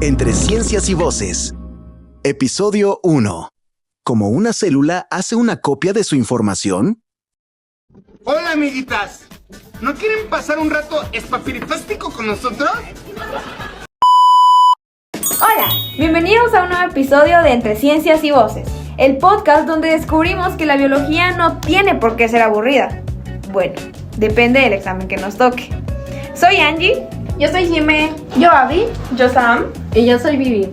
Entre Ciencias y Voces. Episodio 1. ¿Cómo una célula hace una copia de su información? Hola, amiguitas. ¿No quieren pasar un rato espapiritástico con nosotros? Hola, bienvenidos a un nuevo episodio de Entre Ciencias y Voces, el podcast donde descubrimos que la biología no tiene por qué ser aburrida. Bueno, depende del examen que nos toque. Soy Angie. Yo soy Jime. Yo Abby. Yo Sam. Y yo soy Vivi.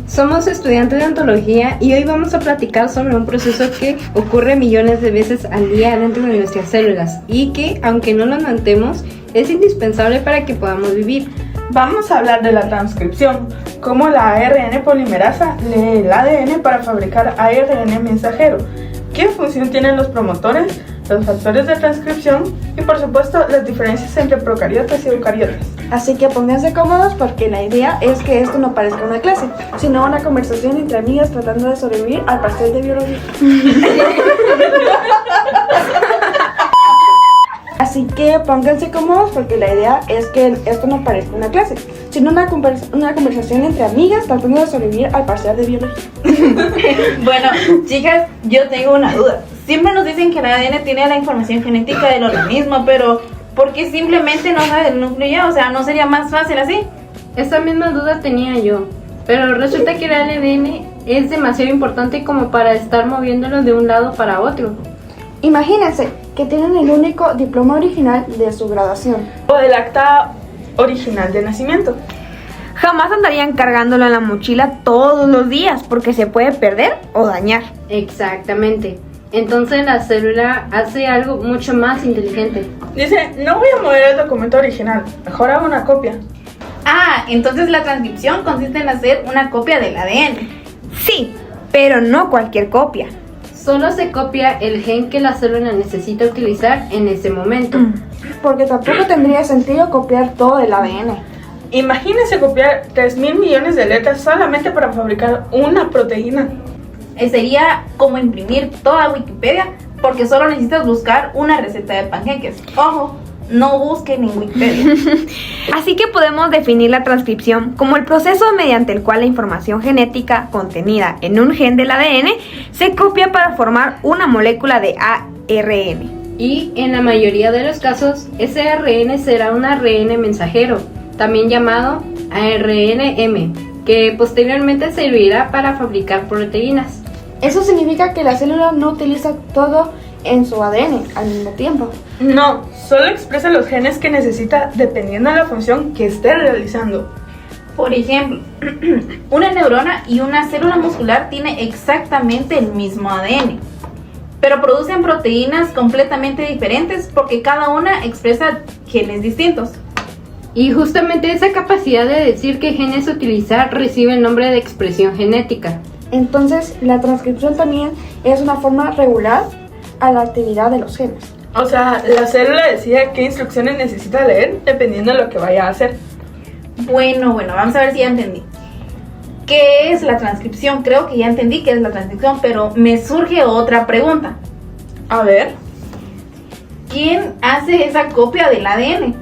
Somos estudiantes de ontología y hoy vamos a platicar sobre un proceso que ocurre millones de veces al día dentro de nuestras células y que, aunque no lo notemos, es indispensable para que podamos vivir. Vamos a hablar de la transcripción, cómo la ARN polimerasa lee el ADN para fabricar ARN mensajero, qué función tienen los promotores, los factores de transcripción y, por supuesto, las diferencias entre procariotas y eucariotas. Así que pónganse cómodos porque la idea es que esto no parezca una clase, sino una conversación entre amigas tratando de sobrevivir al pastel de biología. Así que pónganse cómodos porque la idea es que esto no parezca una clase, sino una conversación entre amigas tratando de sobrevivir al parcial de biología. Bueno, chicas, yo tengo una duda. Siempre nos dicen que el ADN tiene la información genética del organismo, pero ¿por qué simplemente no sabe del núcleo ya? O sea, ¿no sería más fácil así? Esa misma duda tenía yo, pero resulta que el ADN es demasiado importante como para estar moviéndolo de un lado para otro. Imagínense que tienen el único diploma original de su graduación. O del acta original de nacimiento. Jamás andarían cargándolo en la mochila todos los días porque se puede perder o dañar. Exactamente. Entonces la célula hace algo mucho más inteligente. Dice, no voy a mover el documento original, mejor hago una copia. Ah, entonces la transcripción consiste en hacer una copia del ADN. Sí, pero no cualquier copia. Solo se copia el gen que la célula necesita utilizar en ese momento. Porque tampoco tendría sentido copiar todo el ADN. Imagínense copiar 3.000 millones de letras solamente para fabricar una proteína. Sería como imprimir toda Wikipedia porque solo necesitas buscar una receta de panqueques. Ojo, no busquen en Wikipedia. Así que podemos definir la transcripción como el proceso mediante el cual la información genética contenida en un gen del ADN se copia para formar una molécula de ARN. Y en la mayoría de los casos, ese ARN será un ARN mensajero, también llamado ARNM, que posteriormente servirá para fabricar proteínas. Eso significa que la célula no utiliza todo en su ADN al mismo tiempo. No, solo expresa los genes que necesita dependiendo de la función que esté realizando. Por ejemplo, una neurona y una célula muscular tienen exactamente el mismo ADN, pero producen proteínas completamente diferentes porque cada una expresa genes distintos. Y justamente esa capacidad de decir qué genes utilizar recibe el nombre de expresión genética. Entonces, la transcripción también es una forma regular a la actividad de los genes. O sea, la célula decide qué instrucciones necesita leer dependiendo de lo que vaya a hacer. Bueno, vamos a ver si ya entendí. ¿Qué es la transcripción? Creo que ya entendí qué es la transcripción, pero me surge otra pregunta. A ver. ¿Quién hace esa copia del ADN?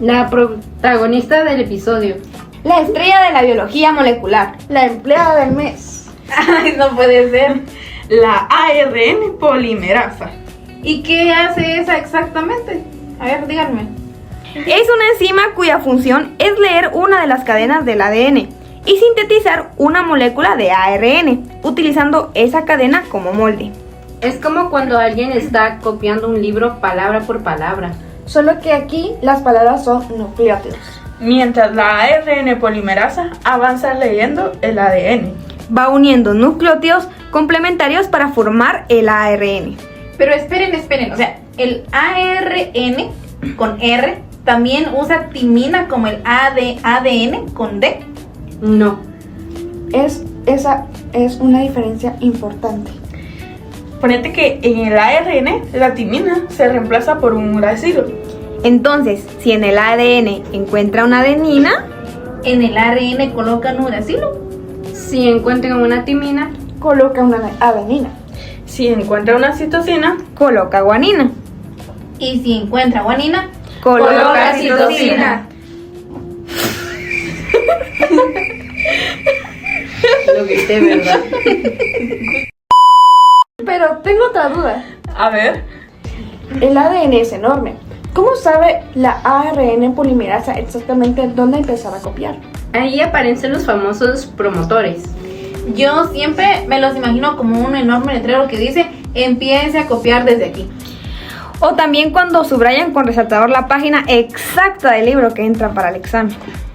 La protagonista del episodio. La estrella de la biología molecular. La empleada del mes. Ay, no puede ser. La ARN polimerasa. ¿Y qué hace esa exactamente? A ver, díganme. Es una enzima cuya función es leer una de las cadenas del ADN y sintetizar una molécula de ARN, utilizando esa cadena como molde. Es como cuando alguien está copiando un libro palabra por palabra. Solo que aquí las palabras son nucleótidos. Mientras la ARN polimerasa avanza leyendo el ADN. Va uniendo nucleótidos complementarios para formar el ARN. Pero esperen, o sea, el ARN con R también usa timina como el ADN con D. No. Esa es una diferencia importante. Ponete que en el ARN la timina se reemplaza por un uracilo. Entonces, si en el ADN encuentra una adenina, en el ARN colocan uracilo. Si encuentran una timina, coloca una adenina. Si encuentra una citosina, coloca guanina. Y si encuentra guanina, coloca citosina. Lo grité, ¿verdad? Pero tengo otra duda. A ver, El ADN es enorme. ¿Cómo sabe la ARN polimerasa exactamente dónde empezar a copiar? Ahí aparecen los famosos promotores. Yo siempre me los imagino como un enorme letrero que dice empiece a copiar desde aquí. O también cuando subrayan con resaltador la página exacta del libro que entra para el examen.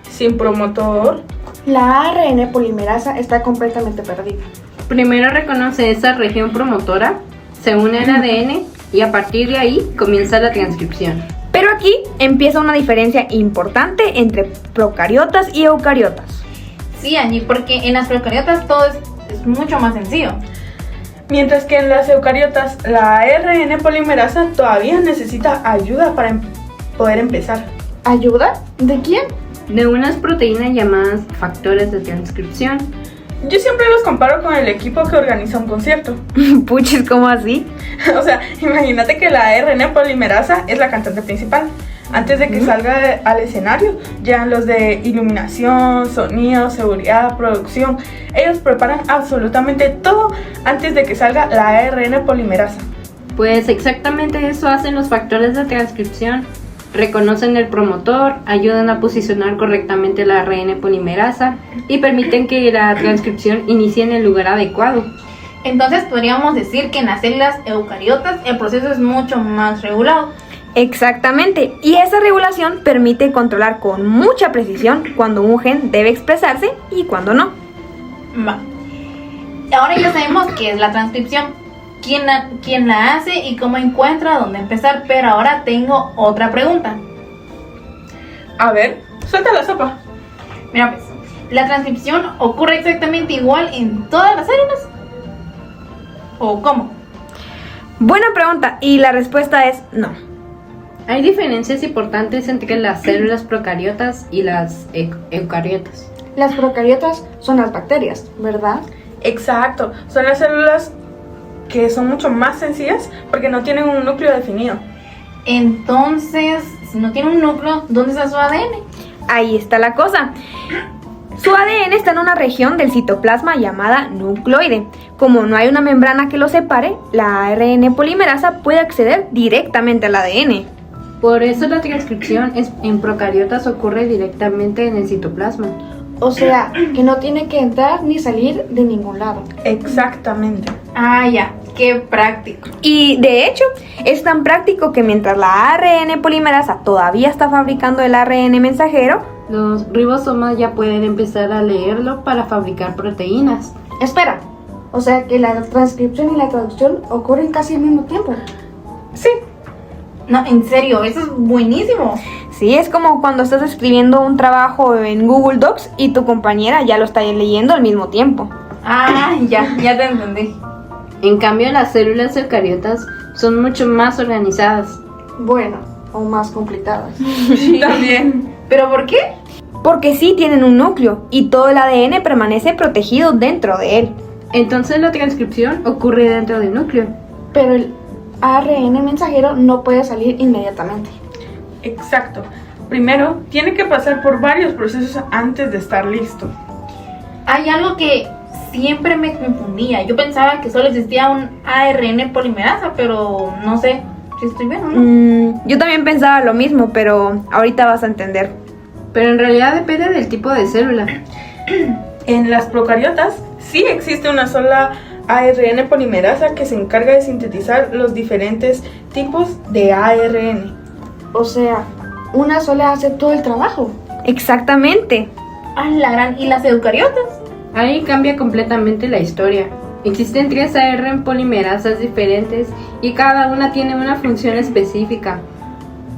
sin promotor. La ARN polimerasa está completamente perdida. Primero reconoce esa región promotora, se une al ADN y a partir de ahí comienza la transcripción. Pero aquí empieza una diferencia importante entre procariotas y eucariotas. Sí, Angie, porque en las procariotas todo es mucho más sencillo. Mientras que en las eucariotas, la ARN polimerasa todavía necesita ayuda para poder empezar. ¿Ayuda? ¿De quién? De unas proteínas llamadas factores de transcripción. Yo siempre los comparo con el equipo que organiza un concierto. Puchis, ¿cómo así? O sea, imagínate que la ARN polimerasa es la cantante principal. Antes de que salga al escenario, llegan los de iluminación, sonido, seguridad, producción. Ellos preparan absolutamente todo antes de que salga la ARN polimerasa. Pues exactamente eso hacen los factores de transcripción. Reconocen el promotor, ayudan a posicionar correctamente la ARN polimerasa y permiten que la transcripción inicie en el lugar adecuado. Entonces podríamos decir que en las células eucariotas el proceso es mucho más regulado. Exactamente, y esa regulación permite controlar con mucha precisión cuando un gen debe expresarse y cuando no. Va. Ahora ya sabemos qué es la transcripción, quién la hace y cómo encuentra dónde empezar, pero ahora tengo otra pregunta. A ver, suelta la sopa. Mira pues, ¿la transcripción ocurre exactamente igual en todas las células? ¿O cómo? Buena pregunta, y la respuesta es no. Hay diferencias importantes entre las células procariotas y las eucariotas. Las procariotas son las bacterias, ¿verdad? Exacto, son las células que son mucho más sencillas porque no tienen un núcleo definido. Entonces, si no tiene un núcleo, ¿dónde está su ADN? Ahí está la cosa. Su ADN está en una región del citoplasma llamada nucleoide. Como no hay una membrana que lo separe, la ARN polimerasa puede acceder directamente al ADN. Por eso la transcripción en procariotas ocurre directamente en el citoplasma. O sea, que no tiene que entrar ni salir de ningún lado. Exactamente. Ah, ya, qué práctico. Y de hecho, es tan práctico que mientras la ARN polimerasa todavía está fabricando el ARN mensajero, Los ribosomas ya pueden empezar a leerlo para fabricar proteínas. Espera, o sea que la transcripción y la traducción ocurren casi al mismo tiempo. Sí, No, en serio, eso es buenísimo. sí, es como cuando estás escribiendo un trabajo en Google Docs y tu compañera ya lo está leyendo al mismo tiempo. Ah, ya te entendí. En cambio, las células eucariotas son mucho más organizadas. Bueno, o más complicadas. también. ¿Pero por qué? Porque sí tienen un núcleo y todo el ADN permanece protegido dentro de él. Entonces la transcripción ocurre dentro del núcleo. Pero el ARN mensajero no puede salir inmediatamente. Exacto. Primero, tiene que pasar por varios procesos antes de estar listo. Hay algo que siempre me confundía. Yo pensaba que solo existía un ARN polimerasa, pero no sé si estoy bien o no. Yo también pensaba lo mismo, pero ahorita vas a entender. Pero en realidad depende del tipo de célula. En las procariotas sí existe una sola ARN polimerasa que se encarga de sintetizar los diferentes tipos de ARN. O sea, una sola hace todo el trabajo. Exactamente. Ah, la gran. ¿Y las eucariotas? Ahí cambia completamente la historia. Existen 3 ARN polimerasas diferentes y cada una tiene una función específica.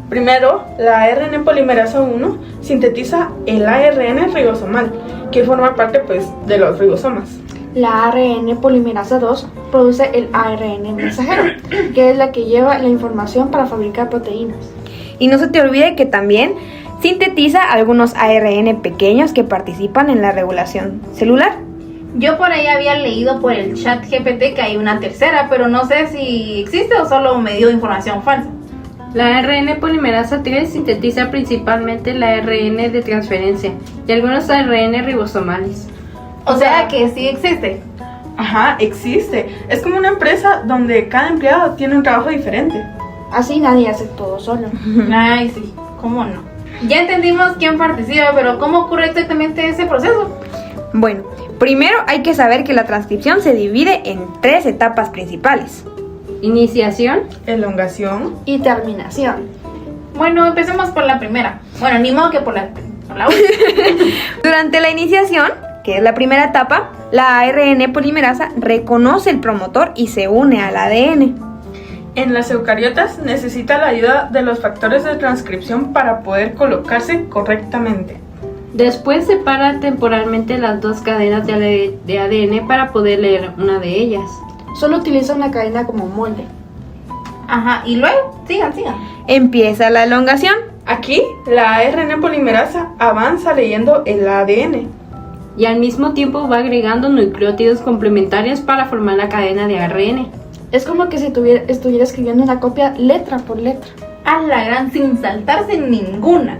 Primero, la ARN polimerasa 1 sintetiza el ARN ribosomal, que forma parte pues de los ribosomas. La ARN polimerasa 2 produce el ARN mensajero, que es la que lleva la información para fabricar proteínas. Y no se te olvide que también sintetiza algunos ARN pequeños que participan en la regulación celular. Yo por ahí había leído por el chat GPT que hay una tercera, pero no sé si existe o solo me dio información falsa. La ARN polimerasa 3 sintetiza principalmente el ARN de transferencia y algunos ARN ribosomales. O sea que sí existe. Ajá, existe. Es como una empresa donde cada empleado tiene un trabajo diferente. Así nadie hace todo solo. Ay, sí, ¿cómo no? Ya entendimos quién participa, pero ¿cómo ocurre exactamente ese proceso? Bueno, primero hay que saber que la transcripción se divide en 3 etapas principales. Iniciación. Elongación. Y terminación. Bueno, empecemos por la primera. Bueno, ni modo que por la última. Durante la iniciación, que es la primera etapa, la ARN polimerasa reconoce el promotor y se une al ADN. En las eucariotas necesita la ayuda de los factores de transcripción para poder colocarse correctamente. Después separa temporalmente las 2 cadenas de ADN para poder leer una de ellas. Solo utiliza una cadena como molde. Ajá, y luego, sigan. Empieza la elongación. Aquí, la ARN polimerasa avanza leyendo el ADN. Y al mismo tiempo va agregando nucleótidos complementarios para formar la cadena de ARN. Es como que si estuviera escribiendo una copia letra por letra. A la gran, sin saltarse ninguna.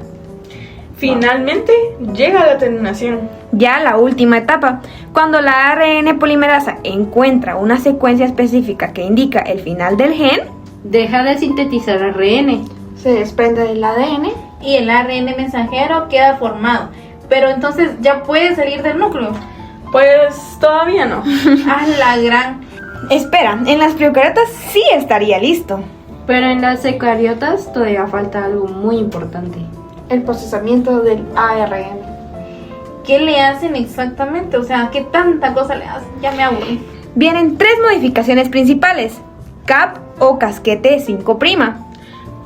Finalmente, llega la terminación. Ya la última etapa, cuando la ARN polimerasa encuentra una secuencia específica que indica el final del gen, Deja de sintetizar ARN. Se desprende del ADN. Y el ARN mensajero queda formado. Pero entonces ya puede salir del núcleo. Pues todavía no. A la gran. espera, en las procariotas sí estaría listo. Pero en las eucariotas todavía falta algo muy importante. El procesamiento del ARN. ¿Qué le hacen exactamente? O sea, ¿qué tanta cosa le hacen? Ya me aburrí. Vienen 3 modificaciones principales: cap o casquete 5'.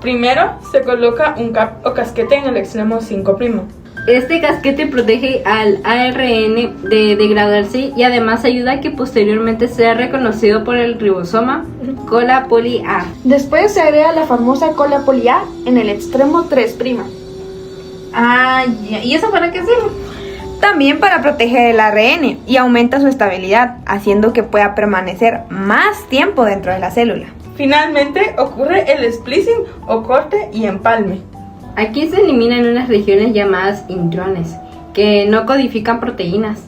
Primero, se coloca un cap o casquete en el extremo 5'. Este casquete protege al ARN de degradarse y además ayuda a que posteriormente sea reconocido por el ribosoma cola poli A. Después se agrega la famosa cola poli A en el extremo 3'. Ah, ya. ¿Y eso para qué sirve? También para proteger el ARN y aumenta su estabilidad, haciendo que pueda permanecer más tiempo dentro de la célula. Finalmente, ocurre el splicing o corte y empalme. Aquí se eliminan unas regiones llamadas intrones, que no codifican proteínas.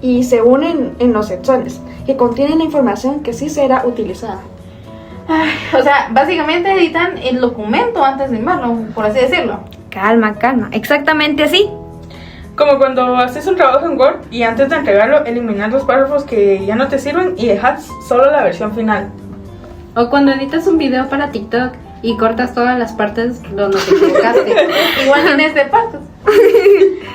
Y se unen en los exones, que contienen la información que sí será utilizada. Ay, o sea, básicamente editan el documento antes de enviarlo, por así decirlo. Calma, exactamente así. Como cuando haces un trabajo en Word y antes de entregarlo eliminas los párrafos que ya no te sirven y dejas solo la versión final. O cuando editas un video para TikTok y cortas todas las partes donde te equivocaste. Igual tienes de partes.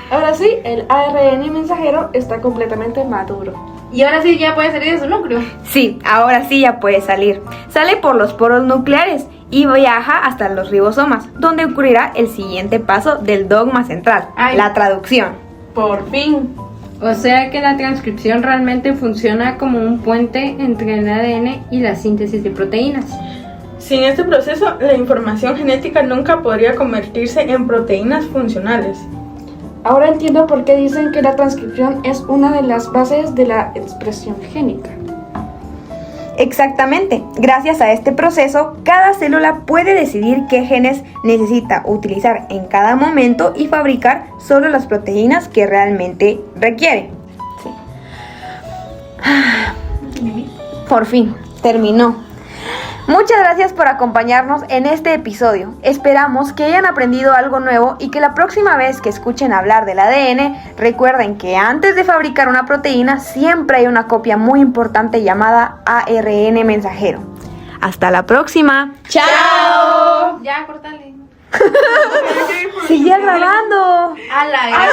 Ahora sí, el ARN mensajero está completamente maduro. Y ahora sí ya puede salir de su núcleo. Sí, ahora sí ya puede salir. Sale por los poros nucleares y viaja hasta los ribosomas, donde ocurrirá el siguiente paso del dogma central, Ay. la traducción. Por fin. O sea que la transcripción realmente funciona como un puente entre el ADN y la síntesis de proteínas. Sin este proceso, la información genética nunca podría convertirse en proteínas funcionales. Ahora entiendo por qué dicen que la transcripción es una de las bases de la expresión génica. Exactamente, gracias a este proceso, cada célula puede decidir qué genes necesita utilizar en cada momento y fabricar solo las proteínas que realmente requiere. Sí. Por fin, terminó. Muchas gracias por acompañarnos en este episodio. Esperamos que hayan aprendido algo nuevo y que la próxima vez que escuchen hablar del ADN, recuerden que antes de fabricar una proteína siempre hay una copia muy importante llamada ARN mensajero. Hasta la próxima. ¡Chao! Ya, cortale. Sigue grabando. A la gran.